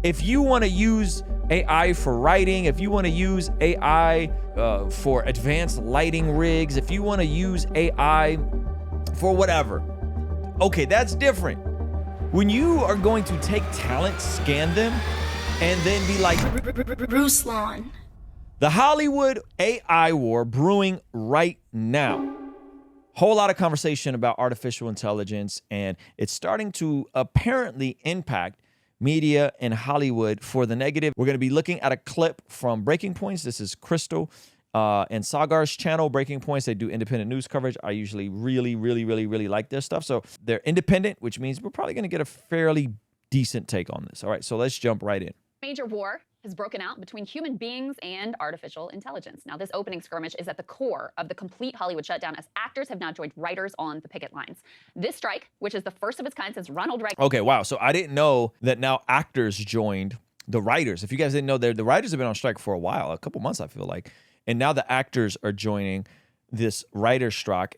If you want to use AI for writing, if you want to use AI for advanced lighting rigs, if you want to use AI for whatever, okay, that's different. When you are going to take talent, scan them, and then be like, Ruslan. The Hollywood AI war brewing right now. Whole lot of conversation about artificial intelligence, and it's starting to apparently impact media in Hollywood for the negative. We're going to be looking at a clip from Breaking Points. This is Crystal and Sagar's channel, Breaking Points. They do independent news coverage. I usually really like their stuff. So they're independent, which means we're probably going to get a fairly decent take on this. All right, so let's jump right in. Major war has broken out between human beings and artificial intelligence. Now, this opening skirmish is at the core of the complete Hollywood shutdown, as actors have now joined writers on the picket lines. This strike, which is the first of its kind since Ronald Reagan. Okay, wow. So I didn't know that now actors joined the writers. If you guys didn't know, the writers have been on strike for a while, a couple months, I feel like. And now the actors are joining this writer's strike,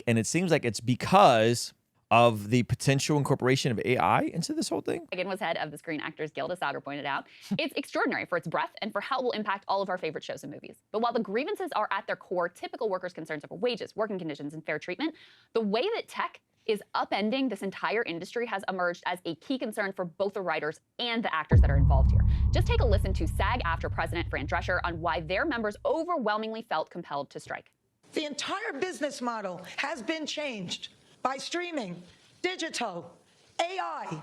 and it seems like it's because of the potential incorporation of AI into this whole thing. Reagan was head of the Screen Actors Guild, as Sagar pointed out. It's extraordinary for its breadth and for how it will impact all of our favorite shows and movies. But while the grievances are at their core typical workers' concerns over wages, working conditions, and fair treatment, the way that tech is upending this entire industry has emerged as a key concern for both the writers and the actors that are involved here. Just take a listen to SAG-AFTRA President Fran Drescher on why their members overwhelmingly felt compelled to strike. The entire business model has been changed by streaming, digital, AI.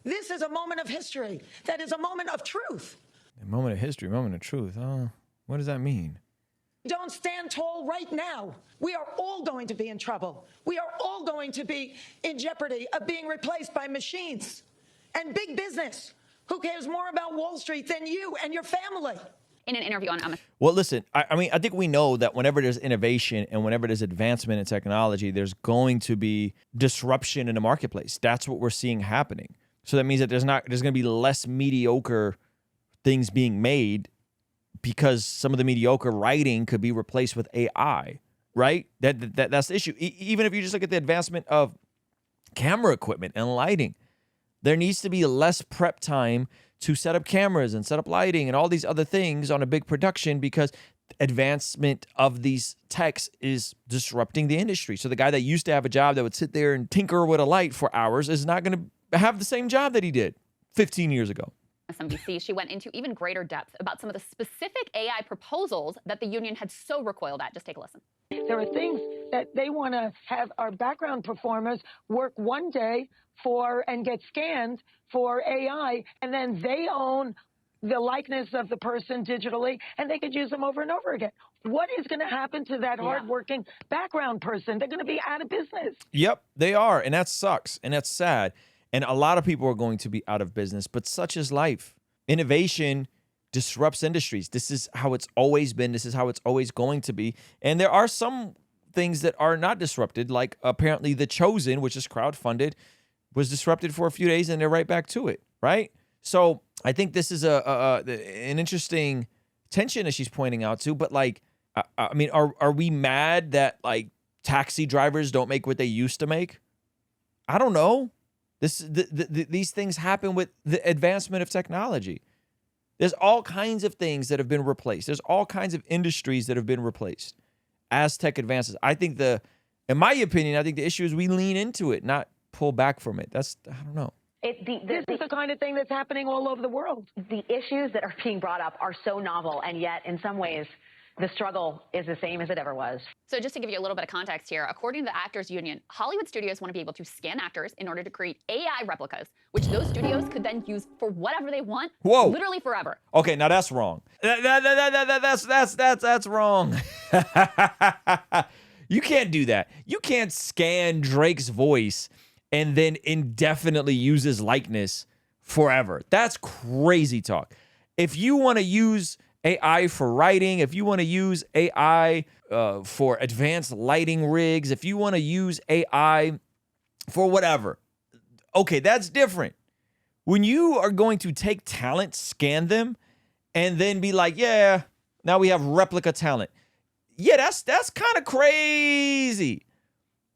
This is a moment of history. That is a moment of truth. A moment of history, moment of truth. What does that mean? Don't stand tall right now. We are all going to be in trouble. We are all going to be in jeopardy of being replaced by machines and big business. Who cares more about Wall Street than you and your family? In an interview on Well, listen, I mean, I think we know that whenever there's innovation and whenever there's advancement in technology, there's going to be disruption in the marketplace. That's what we're seeing happening. So that means that there's going to be less mediocre things being made because some of the mediocre writing could be replaced with AI, right? That's the issue. Even if you just look at the advancement of camera equipment and lighting, there needs to be less prep time to set up cameras and set up lighting and all these other things on a big production because advancement of these techs is disrupting the industry. So the guy that used to have a job that would sit there and tinker with a light for hours is not going to have the same job that he did 15 years ago. MSNBC, she went into even greater depth about some of the specific AI proposals that the union had so recoiled at. Just take a listen. There are things that they want to have our background performers work one day for and get scanned for AI, and then they own the likeness of the person digitally, and they could use them over and over again. What is going to happen to that hardworking background person? They're going to be out of business. Yep, they are, and that sucks, and that's sad. And a lot of people are going to be out of business, but such is life. Innovation disrupts industries. This is how it's always been. This is how it's always going to be. And there are some things that are not disrupted, like apparently The Chosen, which is crowdfunded, was disrupted for a few days and they're right back to it, right? So I think this is an interesting tension that she's pointing out to. But like, I mean, are we mad that like taxi drivers don't make what they used to make? I don't know. These things happen with the advancement of technology. There's all kinds of things that have been replaced. There's all kinds of industries that have been replaced as tech advances. I think in my opinion, I think the issue is we lean into it, not pull back from it. I don't know. This is the kind of thing that's happening all over the world. The issues that are being brought up are so novel, and yet in some ways, the struggle is the same as it ever was. So just to give you a little bit of context here, according to the Actors Union, Hollywood studios want to be able to scan actors in order to create AI replicas, which those studios could then use for whatever they want, literally forever. Okay, now that's wrong. That's wrong. You can't do that. You can't scan Drake's voice and then indefinitely use his likeness forever. That's crazy talk. If you want to use AI for writing, if you want to use AI for advanced lighting rigs, if you want to use AI for whatever, okay, that's different. When you are going to take talent, scan them, and then be like, yeah, now we have replica talent. Yeah, that's kind of crazy.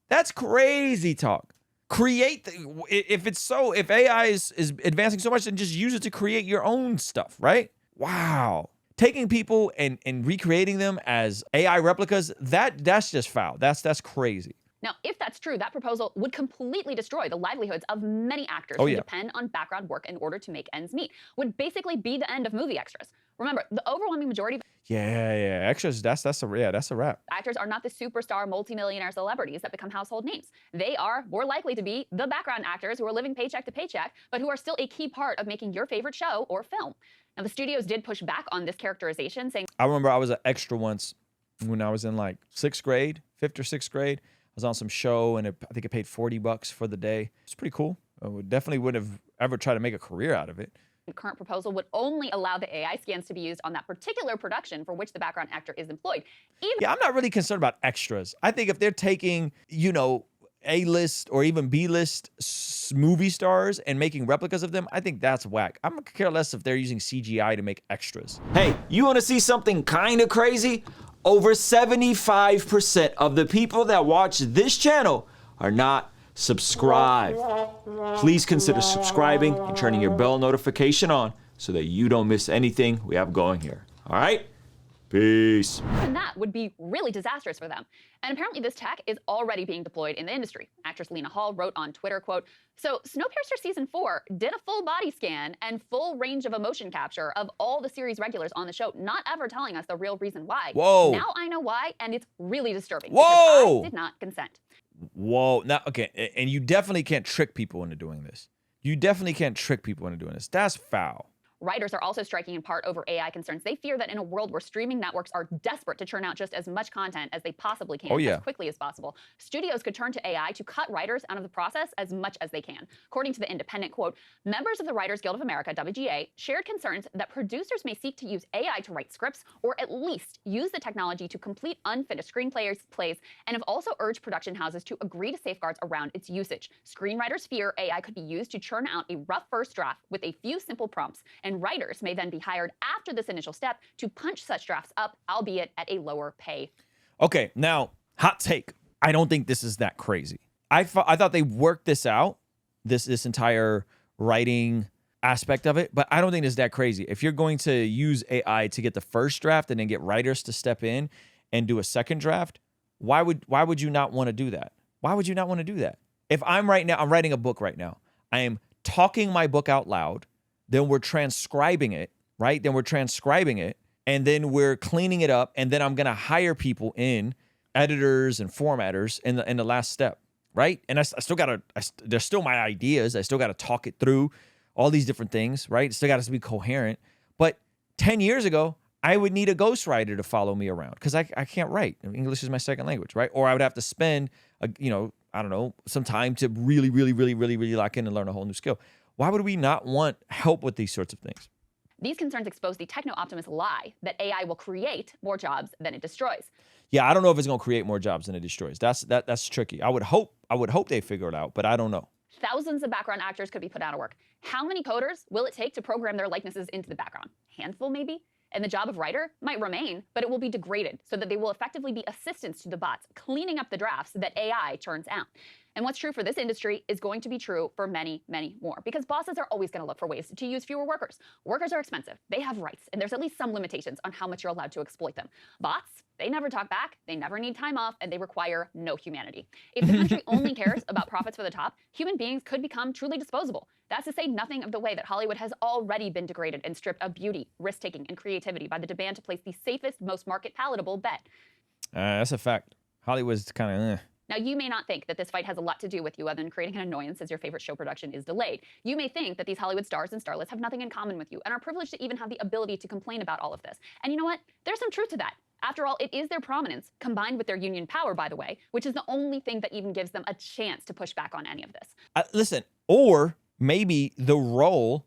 That's crazy talk. Create, if AI is advancing so much, then just use it to create your own stuff, right? Wow. Taking people and recreating them as AI replicas, that's just foul. That's crazy. Now, if that's true, that proposal would completely destroy the livelihoods of many actors who depend on background work in order to make ends meet. Would basically be the end of movie extras. Remember, the overwhelming majority of extras, that's a wrap. actors are not the superstar multimillionaire celebrities that become household names. They are more likely to be the background actors who are living paycheck to paycheck, but who are still a key part of making your favorite show or film. Now, the studios did push back on this characterization, saying, I remember I was an extra once when I was in like 6th grade, 5th or 6th grade. I was on some show, and I think it paid $40 for the day. It's pretty cool. I definitely wouldn't have ever tried to make a career out of it. the current proposal would only allow the AI scans to be used on that particular production for which the background actor is employed. Yeah, I'm not really concerned about extras. I think if they're taking, A-list or even B-list movie stars and making replicas of them, I think that's whack. I'm gonna care less if they're using CGI to make extras. Hey, you want to see something kind of crazy? Over 75% of the people that watch this channel are not subscribed. Please consider subscribing and turning your bell notification on so that you don't miss anything we have going here. All right? Peace. And that would be really disastrous for them. And apparently this tech is already being deployed in the industry. Actress Lena Hall wrote on Twitter, quote, "So Snowpiercer Season 4 did a full body scan and full range of emotion capture of all the series regulars on the show, not ever telling us the real reason why. Whoa. Now I know why, and it's really disturbing. Whoa. Because I did not consent." Whoa. Now, okay, and you definitely can't trick people into doing this. You definitely can't trick people into doing this. That's foul. Writers are also striking in part over AI concerns. They fear that in a world where streaming networks are desperate to churn out just as much content as they possibly can as quickly as possible, studios could turn to AI to cut writers out of the process as much as they can. According to The Independent, quote, "Members of the Writers Guild of America, WGA, shared concerns that producers may seek to use AI to write scripts or at least use the technology to complete unfinished screenplays, and have also urged production houses to agree to safeguards around its usage. Screenwriters fear AI could be used to churn out a rough first draft with a few simple prompts, and writers may then be hired after this initial step to punch such drafts up, albeit at a lower pay." Okay, now, hot take. I don't think this is that crazy. I thought they worked this out, this entire writing aspect of it, but I don't think it's that crazy. If you're going to use AI to get the first draft and then get writers to step in and do a second draft, why would you not want to do that? Why would you not want to do that? If I'm writing a book right now. I am talking my book out loud. Then we're transcribing it, right? Then we're transcribing it, and then we're cleaning it up, and then I'm gonna hire people in, editors and formatters in the last step, right? And I still gotta, there's still my ideas. I still gotta talk it through, all these different things, right? It still gotta be coherent. But 10 years ago, I would need a ghostwriter to follow me around because I can't write. English is my second language, right? Or I would have to spend, I don't know, some time to really lock in and learn a whole new skill. Why would we not want help with these sorts of things? These concerns expose the techno-optimist lie that AI will create more jobs than it destroys. Yeah, I don't know if it's going to create more jobs than it destroys. That's tricky. I would hope they figure it out, but I don't know. Thousands of background actors could be put out of work. How many coders will it take to program their likenesses into the background? Handful, maybe? And the job of writer might remain, but it will be degraded so that they will effectively be assistants to the bots, cleaning up the drafts that AI churns out. And what's true for this industry is going to be true for many, many more, because bosses are always going to look for ways to use fewer workers. Workers are expensive. They have rights, and there's at least some limitations on how much you're allowed to exploit them. Bots, they never talk back, they never need time off, and they require no humanity. If the country only cares about profits for the top, human beings could become truly disposable. That's to say nothing of the way that Hollywood has already been degraded and stripped of beauty, risk-taking, and creativity by the demand to place the safest, most market-palatable bet. That's a fact. Hollywood's kind of Now, you may not think that this fight has a lot to do with you other than creating an annoyance as your favorite show production is delayed. You may think that these Hollywood stars and starlets have nothing in common with you and are privileged to even have the ability to complain about all of this. And you know what? There's some truth to that. After all, it is their prominence, combined with their union power, by the way, which is the only thing that even gives them a chance to push back on any of this. Listen, or maybe the role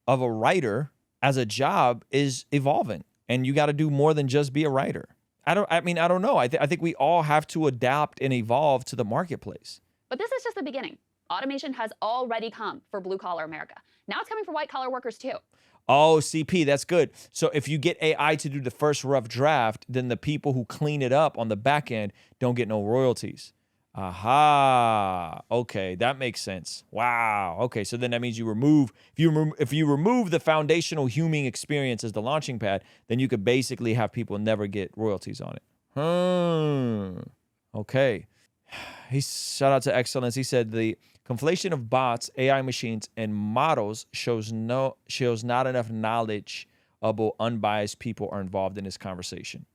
of a writer as a job is evolving, and you got to do more than just be a writer. I don't know. I think we all have to adapt and evolve to the marketplace. But this is just the beginning. Automation has already come for blue-collar America. Now it's coming for white-collar workers, too. Oh, CP, that's good. So if you get AI to do the first rough draft, then the people who clean it up on the back end don't get no royalties. Aha. Okay, that makes sense. Wow. Okay, so then that means you remove if you remove the foundational human experience as the launching pad, then you could basically have people never get royalties on it. Okay. Shout out to Excellence. He said the conflation of bots, AI machines, and models shows not enough knowledge about unbiased people are involved in this conversation.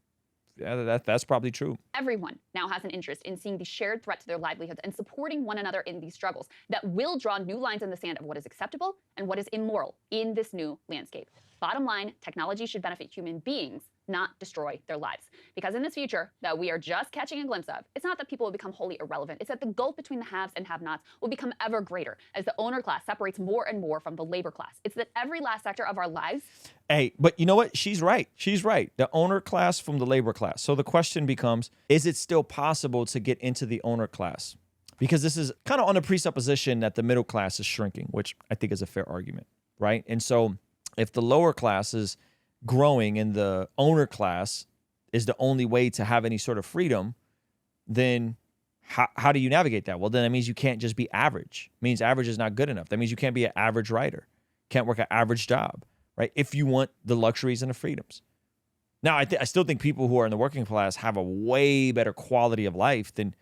Yeah, that's probably true. Everyone now has an interest in seeing the shared threat to their livelihoods and supporting one another in these struggles that will draw new lines in the sand of what is acceptable and what is immoral in this new landscape. Bottom line, technology should benefit human beings, not destroy their lives. Because in this future that we are just catching a glimpse of, it's not that people will become wholly irrelevant. It's that the gulf between the haves and have-nots will become ever greater as the owner class separates more and more from the labor class. It's that every last sector of our lives. Hey, but you know what? She's right. She's right. The owner class from the labor class. So the question becomes, is it still possible to get into the owner class? Because this is kind of on the presupposition that the middle class is shrinking, which I think is a fair argument, right? And so if the lower class is growing and the owner class is the only way to have any sort of freedom, then how do you navigate that? Well, then that means you can't just be average. It means average is not good enough. That means you can't be an average writer. Can't work an average job, right? If you want the luxuries and the freedoms. Now, I still think people who are in the working class have a way better quality of life than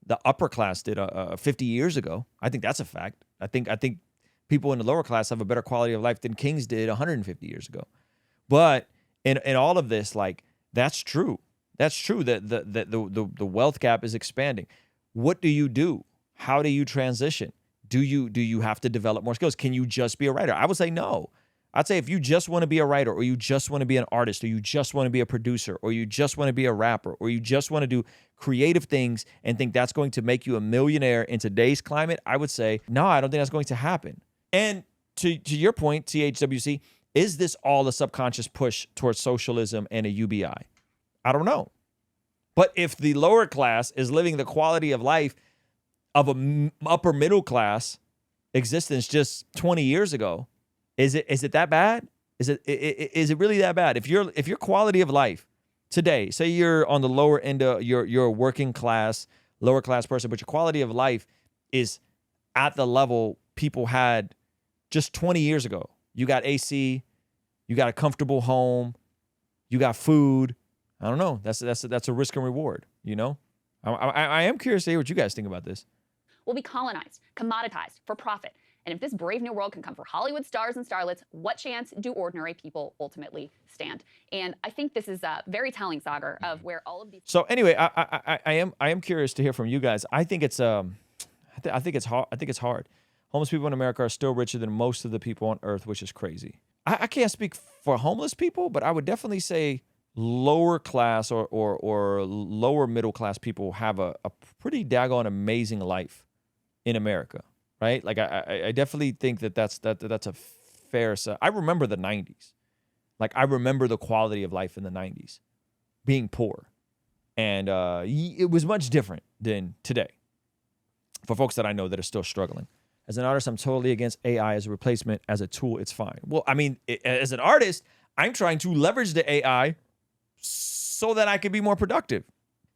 the upper class did 50 years ago. I think that's a fact. I think people in the lower class have a better quality of life than kings did 150 years ago. But in all of this, like, that's true. That's true that the wealth gap is expanding. What do you do? How do you transition? Do you have to develop more skills? Can you just be a writer? I would say no. I'd say if you just want to be a writer, or you just want to be an artist, or you just want to be a producer, or you just want to be a rapper, or you just want to do creative things and think that's going to make you a millionaire in today's climate, I would say, no, I don't think that's going to happen. And to your point, THWC, is this all a subconscious push towards socialism and a UBI? I don't know. But if the lower class is living the quality of life of a upper middle class existence just 20 years ago, is it that bad? Is it really that bad? If your quality of life today, say you're on the lower end of you're a working class, lower class person, but your quality of life is at the level people had just 20 years ago. You got AC, you got a comfortable home, you got food. I don't know. That's a risk and reward, you know? I am curious to hear what you guys think about this. Will be colonized, commoditized for profit. And if this brave new world can come for Hollywood stars and starlets, what chance do ordinary people ultimately stand? And I think this is very telling, Sagar, of where all of these. So anyway, I am curious to hear from you guys. I think it's hard. Homeless people in America are still richer than most of the people on Earth, which is crazy. I can't speak for homeless people, but I would definitely say lower class or lower middle class people have a pretty daggone amazing life in America, right? Like I definitely think that's a fair set. I remember the 90s. Like I remember the quality of life in the 90s, being poor. And it was much different than today for folks that I know that are still struggling. As an artist, I'm totally against AI as a replacement. As a tool, it's fine. Well, I mean, as an artist, I'm trying to leverage the AI so that I can be more productive.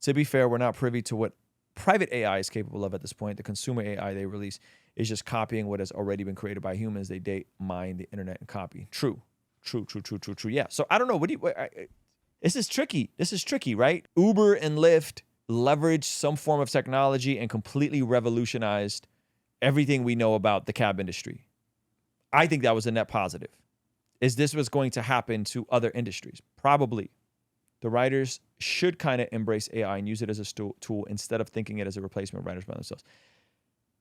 To be fair, we're not privy to what private AI is capable of at this point. The consumer AI they release is just copying what has already been created by humans. They mine the internet and copy. True. Yeah. So I don't know. This is tricky. This is tricky, right? Uber and Lyft leveraged some form of technology and completely revolutionized everything we know about the cab industry. I think that was a net positive. Is this what's going to happen to other industries? Probably. The writers should kind of embrace AI and use it as a tool instead of thinking it as a replacement of writers by themselves.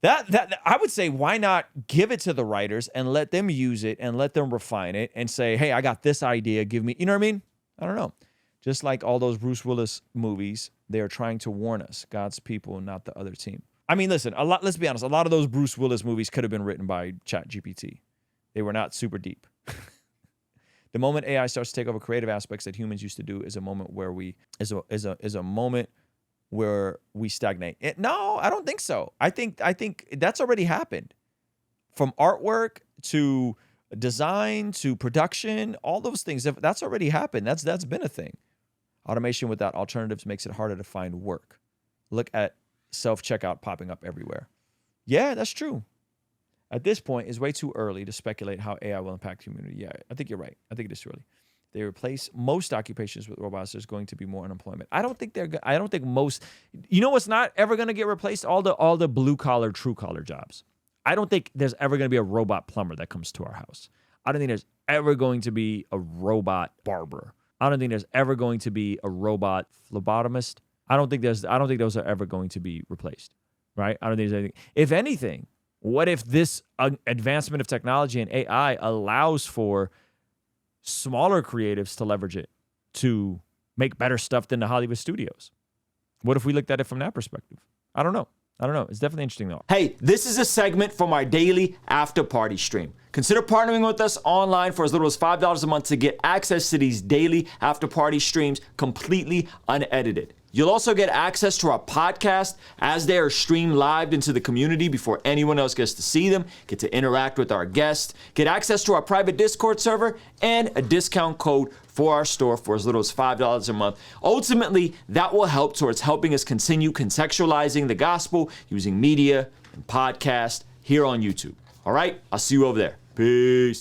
That I would say, why not give it to the writers and let them use it and let them refine it and say, hey, I got this idea. Give me, you know what I mean? I don't know. Just like all those Bruce Willis movies, they are trying to warn us, God's people, not the other team. I mean, listen, let's be honest. A lot of those Bruce Willis movies could have been written by ChatGPT. They were not super deep. The moment AI starts to take over creative aspects that humans used to do is a moment where a moment where we stagnate. No, I don't think so. I think that's already happened. From artwork to design to production, all those things, that's already happened. That's been a thing. Automation without alternatives makes it harder to find work. Look at self-checkout popping up everywhere. Yeah, that's true. At this point, it's way too early to speculate how AI will impact humanity. Yeah, I think you're right. I think it is too early. They replace most occupations with robots. There's going to be more unemployment. I don't think most. You know what's not ever going to get replaced? All the blue collar, true collar jobs. I don't think there's ever going to be a robot plumber that comes to our house. I don't think there's ever going to be a robot barber. I don't think there's ever going to be a robot phlebotomist. I don't think those are ever going to be replaced. Right? I don't think there's anything. If anything, what if this advancement of technology and AI allows for smaller creatives to leverage it to make better stuff than the Hollywood studios? What if we looked at it from that perspective? I don't know. It's definitely interesting though. Hey, this is a segment from our daily after party stream. Consider partnering with us online for as little as $5 a month to get access to these daily after party streams completely unedited. You'll also get access to our podcast as they are streamed live into the community before anyone else gets to see them, get to interact with our guests, get access to our private Discord server, and a discount code for our store for as little as $5 a month. Ultimately, that will help towards helping us continue contextualizing the gospel using media and podcast here on YouTube. All right, I'll see you over there. Peace.